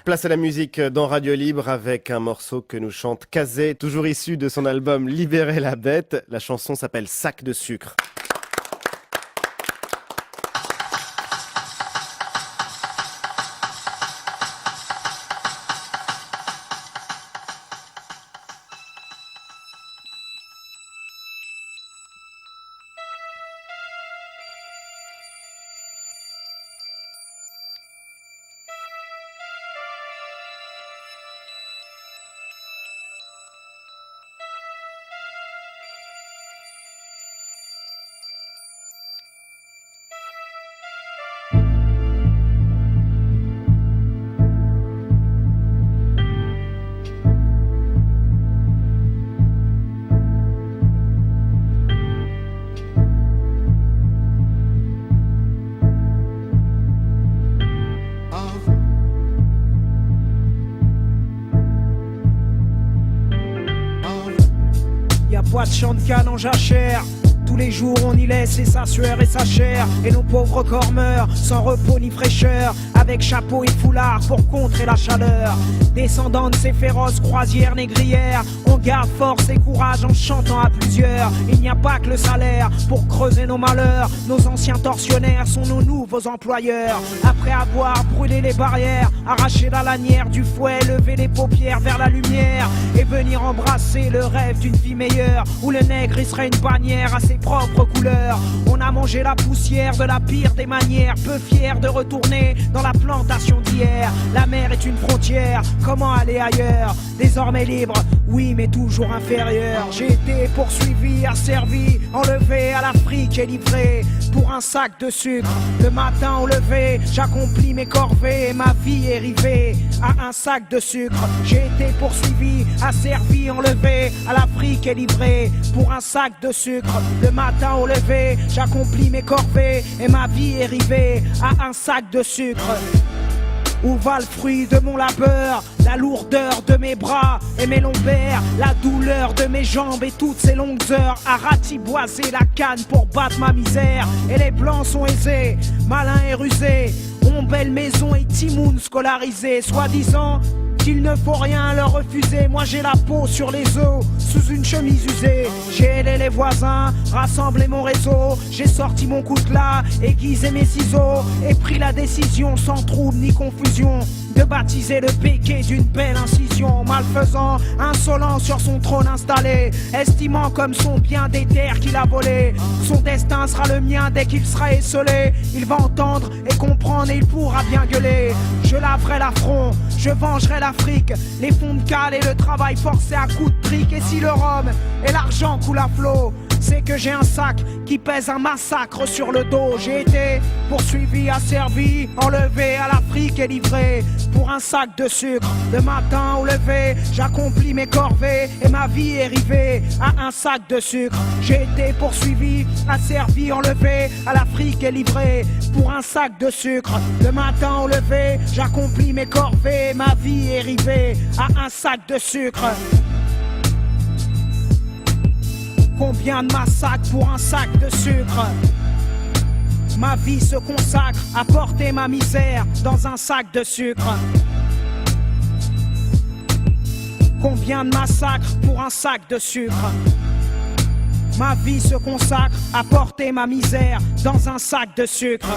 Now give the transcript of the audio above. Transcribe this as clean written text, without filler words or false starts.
Place à la musique dans Radio Libre avec un morceau que nous chante Kazé, toujours issu de son album Libérer la bête. La chanson s'appelle Sac de sucre. Pas de champ de canne en jachère. Tous les jours on y laisse et sa sueur et sa chair. Et nos pauvres corps meurent sans repos ni fraîcheur, avec chapeau et foulard pour contrer la chaleur. Descendants de ces féroces croisières négrières, on garde force et courage en chantant à plusieurs. Il n'y a pas que le salaire pour creuser nos malheurs. Nos anciens tortionnaires sont nos nouveaux employeurs. Après avoir brûlé les barrières, arraché la lanière du fouet, lever les paupières vers la lumière et venir embrasser le rêve d'une vie meilleure, où le nègre il serait une bannière à ses propres couleurs. On a mangé la poussière de la pire des manières, peu fier de retourner dans la plantation d'hier. La mer est une frontière, comment aller ailleurs? Désormais libre, oui mais toujours inférieur. J'ai été poursuivi, asservi, enlevé à l'Afrique et livré pour un sac de sucre. Le matin au lever, j'accomplis mes corvées et ma vie est rivée à un sac de sucre. J'ai été poursuivi, asservi, enlevé à l'Afrique et livré pour un sac de sucre. Le matin au lever, j'accomplis mes corvées et ma vie est rivée à un sac de sucre. Où va le fruit de mon labeur? La lourdeur de mes bras et mes lombaires, la douleur de mes jambes et toutes ces longues heures à ratiboiser la canne pour battre ma misère. Et les blancs sont aisés, malins et rusés, ont belle maison et timoun scolarisé, soi-disant qu'il ne faut rien leur refuser. Moi j'ai la peau sur les os, sous une chemise usée. J'ai aidé les voisins, rassemblé mon réseau. J'ai sorti mon coutelas, aiguisé mes ciseaux et pris la décision sans trouble ni confusion de baptiser le béquet d'une belle incision. Malfaisant, insolent sur son trône installé, estimant comme son bien des terres qu'il a volées. Son destin sera le mien dès qu'il sera esselé. Il va entendre et comprendre et il pourra bien gueuler. Je laverai l'affront, je vengerai l'Afrique, les fonds de cale et le travail forcé à coups de trique. Et si le rhum et l'argent coulent à flot, c'est que j'ai un sac qui pèse un massacre sur le dos. J'ai été poursuivi, asservi, enlevé à l'Afrique et livré pour un sac de sucre. Le matin au lever, j'accomplis mes corvées et ma vie est rivée à un sac de sucre. J'ai été poursuivi, asservi, enlevé à l'Afrique et livré pour un sac de sucre. Le matin au lever, j'accomplis mes corvées et ma vie est rivée à un sac de sucre. Combien de massacres pour un sac de sucre? Ma vie se consacre à porter ma misère dans un sac de sucre. Combien de massacres pour un sac de sucre? Ma vie se consacre à porter ma misère dans un sac de sucre.